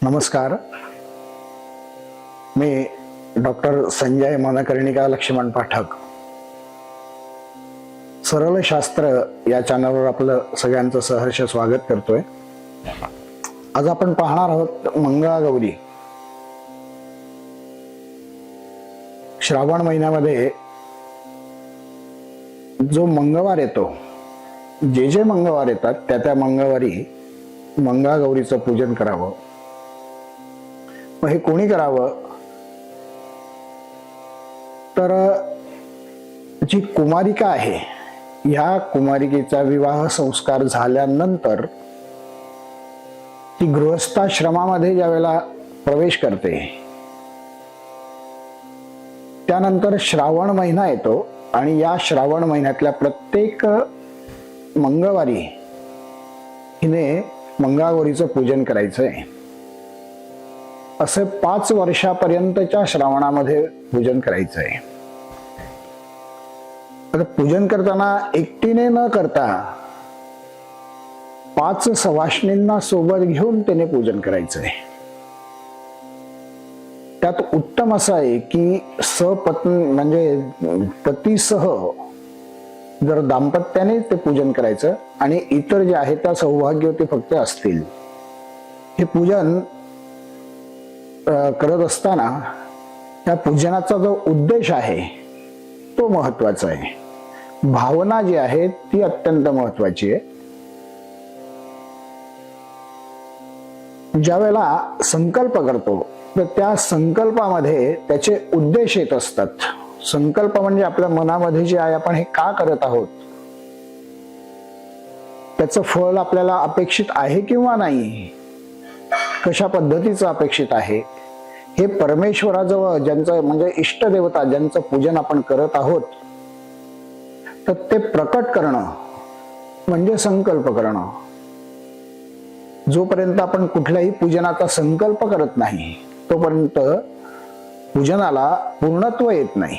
नमस्कार. मी डॉक्टर संजय मनकर्णिका लक्ष्मण पाठक. सरळ शास्त्र या चॅनलवर आपलं सगळ्यांचं सहर्ष स्वागत करतोय. आज आपण पाहणार आहोत मंगळागौरी. श्रावण महिन्यामध्ये जो मंगळवार येतो, जे मंगळवार येतात त्या मंगळवारी मंगळागौरीचं पूजन करावं. मग हे कोणी करावं तर जी कुमारिका आहे, ह्या कुमारिकेचा विवाह संस्कार झाल्यानंतर ती गृहस्थाश्रमामध्ये ज्यावेळेला प्रवेश करते, त्यानंतर श्रावण महिना येतो आणि या श्रावण महिन्यातल्या प्रत्येक मंगळवारी हिने मंगळागौरीचं पूजन करायचंय. असे 5 वर्षापर्यंतच्या श्रावणामध्ये पूजन करायचंय. आता पूजन करताना एकटीने न करता 5 सवाष्णींना सोबत घेऊन त्याने पूजन करायचंय. त्यात उत्तम असं आहे की सपत्नी म्हणजे पतीसह जर दाम्पत्याने ते पूजन करायचं आणि इतर जे आहे त्या सौभाग्यवती फक्त असतील. हे पूजन करत असताना त्या पूजनाचा जो उद्देश आहे तो महत्वाचा आहे. भावना जी आहे ती अत्यंत महत्वाची आहे. ज्या वेळेला संकल्प करतो तर त्या संकल्पामध्ये त्याचे उद्देश येत असतात. संकल्प म्हणजे आपल्या मनामध्ये जे आहे, आपण हे का करत आहोत, त्याचं फळ आपल्याला अपेक्षित आहे किंवा नाही, कशा पद्धतीचं अपेक्षित आहे, हे परमेश्वराजवळ ज्यांचं म्हणजे इष्ट देवता ज्यांचं पूजन आपण करत आहोत तर ते प्रकट करणं म्हणजे संकल्प करणं. जोपर्यंत आपण कुठल्याही पूजनाचा संकल्प करत नाही तोपर्यंत पूजनाला पूर्णत्व येत नाही.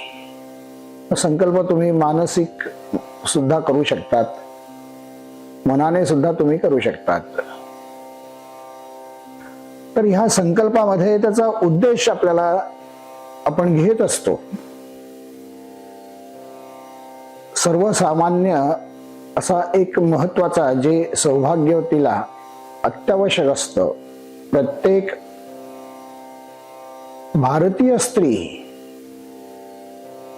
संकल्प तुम्ही मानसिक सुद्धा करू शकतात, मनाने सुद्धा तुम्ही करू शकतात. तर ह्या संकल्पामध्ये त्याचा उद्देश आपल्याला आपण घेत असतो. सर्वसामान्य असा एक महत्वाचा जे सौभाग्यवतीला अत्यावश्यक असतं, प्रत्येक भारतीय स्त्री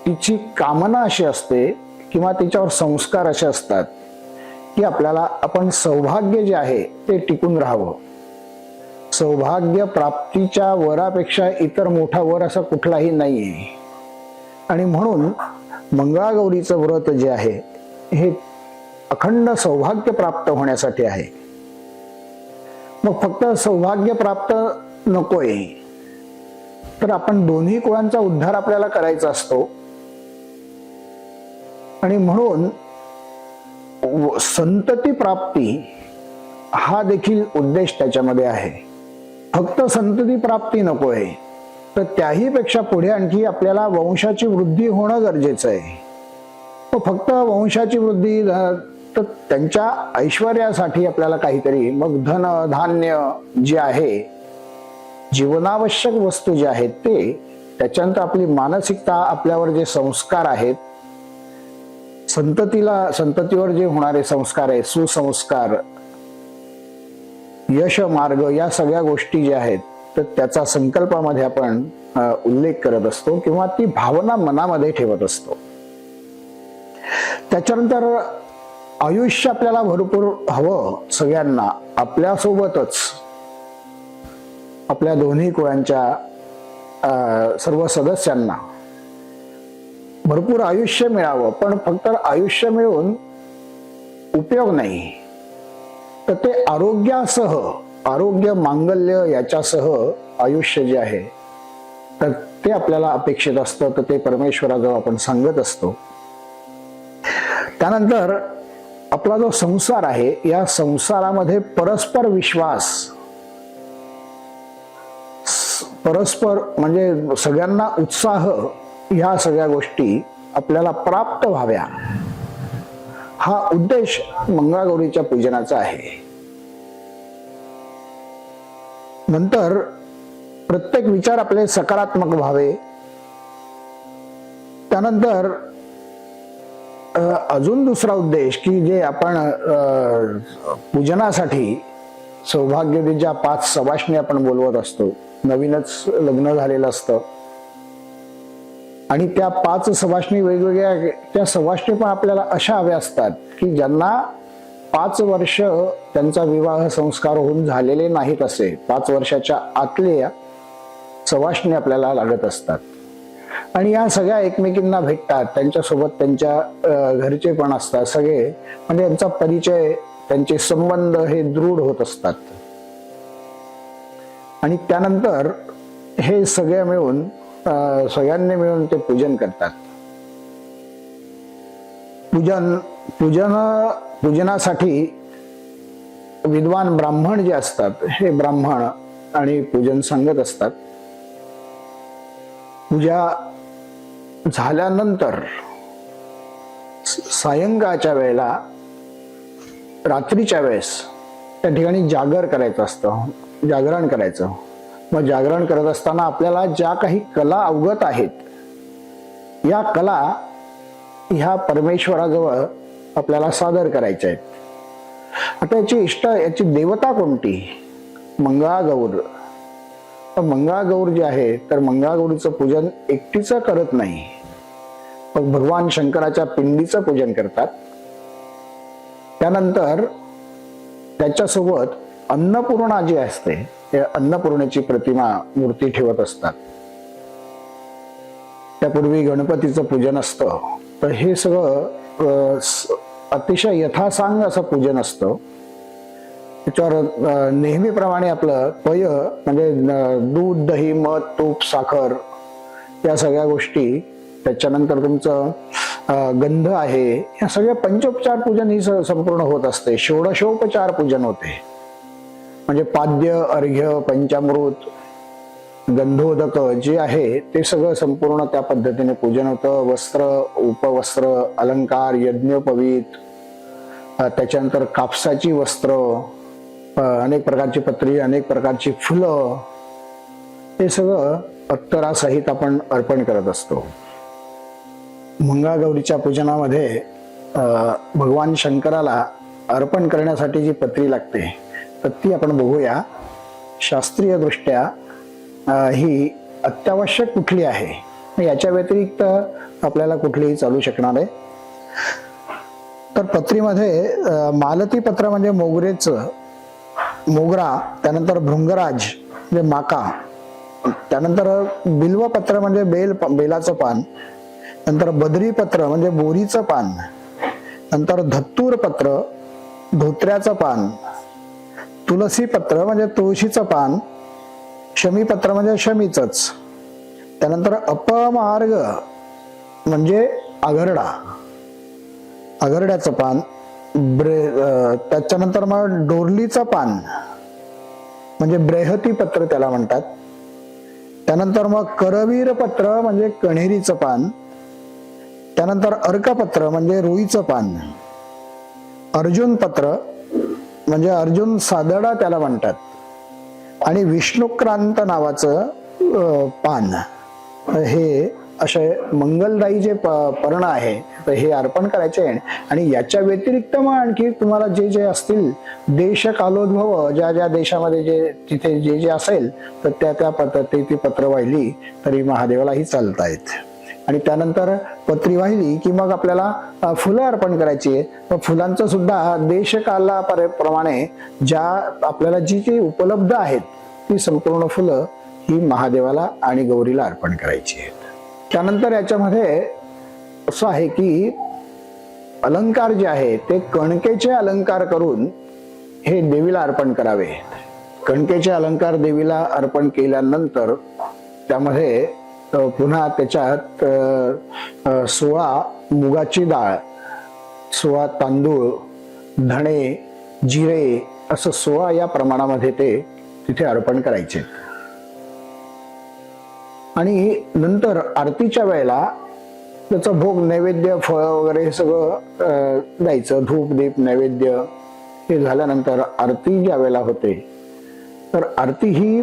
तिची कामना अशी असते किंवा तिच्यावर संस्कार असे असतात की आपल्याला आपण सौभाग्य जे आहे ते टिकून राहावं. सौभाग्य प्राप्तीच्या वरापेक्षा इतर मोठा वर असा कुठलाही नाहीये. आणि म्हणून मंगळागौरीचं व्रत जे आहे हे अखंड सौभाग्य प्राप्त होण्यासाठी आहे. मग फक्त सौभाग्य प्राप्त नकोय तर आपण दोन्ही कुळांचा उद्धार आपल्याला करायचा असतो. आणि म्हणून संतती प्राप्ती हा देखील उद्देश त्याच्यामध्ये आहे. फक्त संतती प्राप्ती नकोय तर त्याही पेक्षा पुढे आणखी आपल्याला वंशाची वृद्धी होणं गरजेचं आहे. फक्त वंशाची वृद्धी तर त्यांच्या ऐश्वर्यासाठी आपल्याला काहीतरी, मग धन धान्य जे आहे, जीवनावश्यक वस्तू जे आहेत ते, त्याच्यानंतर आपली मानसिकता, आपल्यावर जे संस्कार आहेत, संततीवर जे होणारे संस्कार आहे, सुसंस्कार, यश मार्ग, या सगळ्या गोष्टी ज्या आहेत तर त्याचा संकल्पामध्ये आपण उल्लेख करत असतो किंवा ती भावना मनामध्ये ठेवत असतो. त्याच्यानंतर आयुष्य आपल्याला भरपूर हवं सगळ्यांना, आपल्यासोबतच आपल्या दोन्ही कुळांच्या सर्व सदस्यांना भरपूर आयुष्य मिळावं. पण फक्त आयुष्य मिळून उपयोग नाही, तर ते आरोग्यासह, आरोग्य मांगल्य याच्यासह आयुष्य जे आहे तर ते आपल्याला अपेक्षित असतं. तर ते परमेश्वराजवळ आपण सांगत असतो. त्यानंतर आपला जो संसार आहे, या संसारामध्ये परस्पर विश्वास, परस्पर म्हणजे सगळ्यांना उत्साह, ह्या सगळ्या गोष्टी आपल्याला प्राप्त व्हाव्या, हा उद्देश मंगळागौरीच्या पूजनाचा आहे. नंतर प्रत्येक विचार आपले सकारात्मक व्हावे. त्यानंतर अजून दुसरा उद्देश की जे आपण पूजनासाठी सौभाग्यवतीच्या 5 सवाष्णी आपण बोलवत असतो. नवीनच लग्न झालेलं असतं आणि त्या 5 सवाष्णी वेगवेगळ्या, त्या सवाष्णी पण आपल्याला अशा हव्या असतात की ज्यांना 5 वर्ष त्यांचा विवाह संस्कार होऊन झालेले नाहीत, असे 5 वर्षाच्या आतले सवाष्णी आपल्याला लागत असतात. आणि या सगळ्या एकमेकींना भेटतात, त्यांच्यासोबत त्यांच्या घरचे पण असतात सगळे, म्हणजे यांचा परिचय, त्यांचे संबंध हे दृढ होत असतात. आणि त्यानंतर हे सगळे मिळून सगळ्यांनी मिळून ते पूजन करतात. पूजनासाठी विद्वान ब्राह्मण जे असतात हे ब्राह्मण आणि पूजन सांगत असतात. पूजा झाल्यानंतर सायंकाळच्या वेळेला, रात्रीच्या वेळेस त्या ठिकाणी जागर करायचं असतं, जागरण करायचं. मग जागरण करत असताना आपल्याला ज्या काही कला अवगत आहेत, या कला ह्या परमेश्वराजवळ आपल्याला सादर करायच्या आहेत. आता याची देवता कोणती? मंगळागौर. मंगळागौर जी आहे, तर मंगळागौरीचं पूजन एकटीचं करत नाही, पण भगवान शंकराच्या पिंडीचं पूजन करतात. त्यानंतर त्याच्यासोबत अन्नपूर्णा जी असते, त्या अन्नपूर्णेची प्रतिमा, मूर्ती ठेवत असतात. त्यापूर्वी गणपतीचं पूजन असतं. तर हे सगळं अतिशय यथासांग असं पूजन असतं. त्याच्यावर नेहमीप्रमाणे आपलं पय म्हणजे दूध, दही, मध, तूप, साखर या सगळ्या गोष्टी, त्याच्यानंतर तुमचं गंध आहे, या सगळ्या पंचोपचार पूजन ही संपूर्ण होत असते. षोडशोपचार पूजन होते, म्हणजे पाद्य, अर्घ्य, पंचामृत, गंधोदक जे आहे ते सगळं संपूर्ण त्या पद्धतीने पूजन होतं. वस्त्र, उपवस्त्र, अलंकार, यज्ञोपवीत, त्याच्यानंतर कापसाची वस्त्र, अनेक प्रकारची पत्री, अनेक प्रकारची फुलं, हे सगळं अत्तरासहित आपण अर्पण करत असतो. मंगळागौरीच्या पूजनामध्ये भगवान शंकराला अर्पण करण्यासाठी जी पत्री लागते, तर ती आपण बघूया. शास्त्रीय दृष्ट्या ही अत्यावश्यक कुठली आहे, याच्या व्यतिरिक्त आपल्याला कुठलीही चालू शकणार आहे. तर पत्रीमध्ये मालती पत्र म्हणजे मोगरा, त्यानंतर भृंगराज म्हणजे माका, त्यानंतर बिल्वपत्र म्हणजे बेलाचं पान, नंतर बद्रीपत्र म्हणजे बोरीचं पान, नंतर धत्तूर पत्र धोत्र्याचं पान, तुलसी पत्र म्हणजे तुळशीचं पान, शमीपत्र म्हणजे शमीचंच, त्यानंतर अपमार्ग म्हणजे आघरड्याचं पान, त्याच्यानंतर मग डोरलीचं पान म्हणजे ब्रेहती पत्र त्याला म्हणतात. त्यानंतर मग करवीर पत्र म्हणजे कण्हेरीचं पान, त्यानंतर अर्कपत्र म्हणजे रुईचं पान, अर्जुन पत्र म्हणजे अर्जुन सादडा त्याला म्हणतात, आणि विष्णुक्रांत नावाचं पान. हे असे मंगलदायी जे पर्ण आहे, तर हे अर्पण करायचे. आणि याच्या व्यतिरिक्त मग आणखी तुम्हाला जे जे असतील, देश कालोद्भव, ज्या ज्या देशामध्ये जे तिथे जे जे असेल, तर त्या पद्धती ती पत्र वाहिली तरी महादेवालाही चालतायत. आणि त्यानंतर पत्री वाहिली की मग आपल्याला फुलं अर्पण करायची आहे. फुलांचं सुद्धा देशकाला प्रमाणे ज्या आपल्याला जी जी उपलब्ध आहेत, ती संपूर्ण फुलं ही महादेवाला आणि गौरीला अर्पण करायची आहेत. त्यानंतर याच्यामध्ये असं आहे की अलंकार जे आहे ते कणकेचे अलंकार करून हे देवीला अर्पण करावे. कणकेचे अलंकार देवीला अर्पण केल्यानंतर त्यामध्ये पुन्हा त्याच्यात 16 मुगाची डाळ, 16 तांदूळ, धणे, जिरे असं 16 या प्रमाणामध्ये ते तिथे अर्पण करायचे. आणि नंतर आरतीच्या वेळेला त्याचं भोग, नैवेद्य, फळ वगैरे हे सगळं द्यायचं. धूप, दीप, नैवेद्य हे झाल्यानंतर आरती ज्या वेळेला होते, तर आरती ही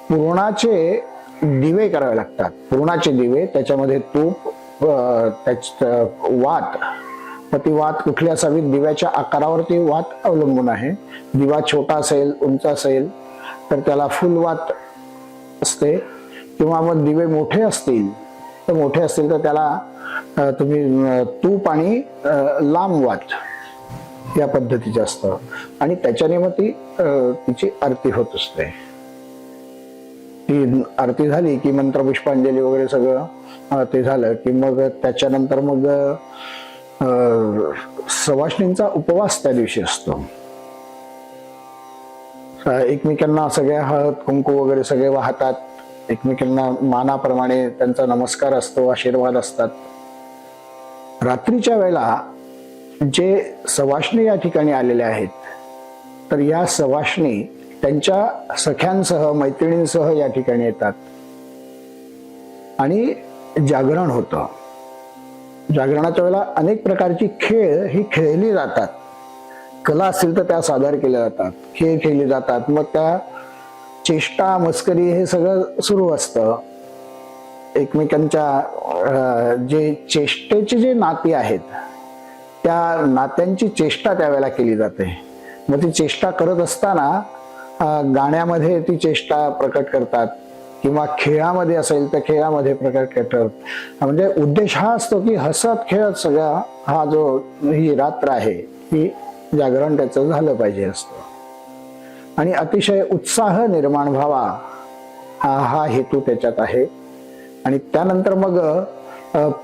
पुरणाचे दिवे करावे लागतात. पुरणाचे दिवे, त्याच्यामध्ये तूप, वात, तर ती वात कुठली असावी, दिव्याच्या आकारावरती वात अवलंबून आहे. दिवा छोटा असेल, उंच असेल तर त्याला फुल वात असते, किंवा मग दिवे मोठे असतील तर त्याला तुम्ही तूप आणि लांब वात या पद्धतीचे असतं, आणि त्याच्याने मग तिची आरती होत असते. ती आरती झाली की मंत्र पुष्पांजली वगैरे सगळं ते झालं की मग त्याच्यानंतर मग सवाष्णींचा उपवास त्या दिवशी असतो. एकमेकांना सगळे हळद कुंकू वगैरे सगळे वाहतात, एकमेकांना मानाप्रमाणे त्यांचा नमस्कार असतो, आशीर्वाद असतात. रात्रीच्या वेळेला जे सवाष्णी या ठिकाणी आलेले आहेत, तर या सवाष्णी त्यांच्या सख्यांसह, मैत्रिणींसह या ठिकाणी येतात आणि जागरण होतं. जागरणाच्या वेळेला अनेक प्रकारची खेळ ही खेळली जातात. कला असतील तर त्या सादर केल्या जातात, खेळ खेळले जातात, मग त्या चेष्टा मस्करी हे सगळं सुरू असतं. एकमेकांच्या जे चेष्टेचे जे नाती आहेत त्या नात्यांची चेष्टा त्यावेळेला केली जाते. मग ती चेष्टा करत असताना गाण्यामध्ये ती चेष्टा प्रकट करतात, किंवा खेळामध्ये असेल तर खेळामध्ये प्रकट करतात. म्हणजे उद्देश हा असतो की हसत खेळत सगळा हा जो ही रात्र आहे ही जागरण त्याचं झालं पाहिजे असतं, आणि अतिशय उत्साह निर्माण व्हावा हा हेतू त्याच्यात आहे. आणि त्यानंतर मग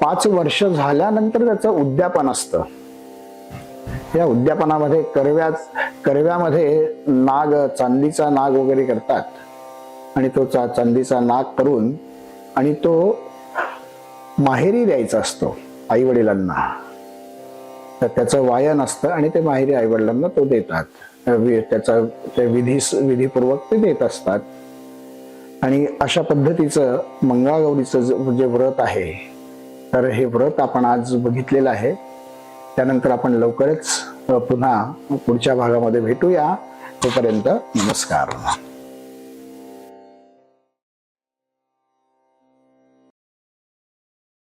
5 वर्ष झाल्यानंतर त्याचं उद्यापन असतं. या उद्यापनामध्ये करव्यामध्ये नाग, चांदीचा नाग वगैरे करतात, आणि तो चांदीचा नाग करून आणि तो माहेरी द्यायचा असतो आई वडिलांना. तर त्याचं वायन असतं आणि ते माहेरी आई वडिलांना तो देतात. त्याचा ते विधीपूर्वक ते देत असतात. आणि अशा पद्धतीचं मंगळागौरीचं जे व्रत आहे, तर हे व्रत आपण आज बघितलेलं आहे. त्यानंतर आपण लवकरच पुन्हा पुढच्या भागामध्ये भेटूया. तोपर्यंत नमस्कार.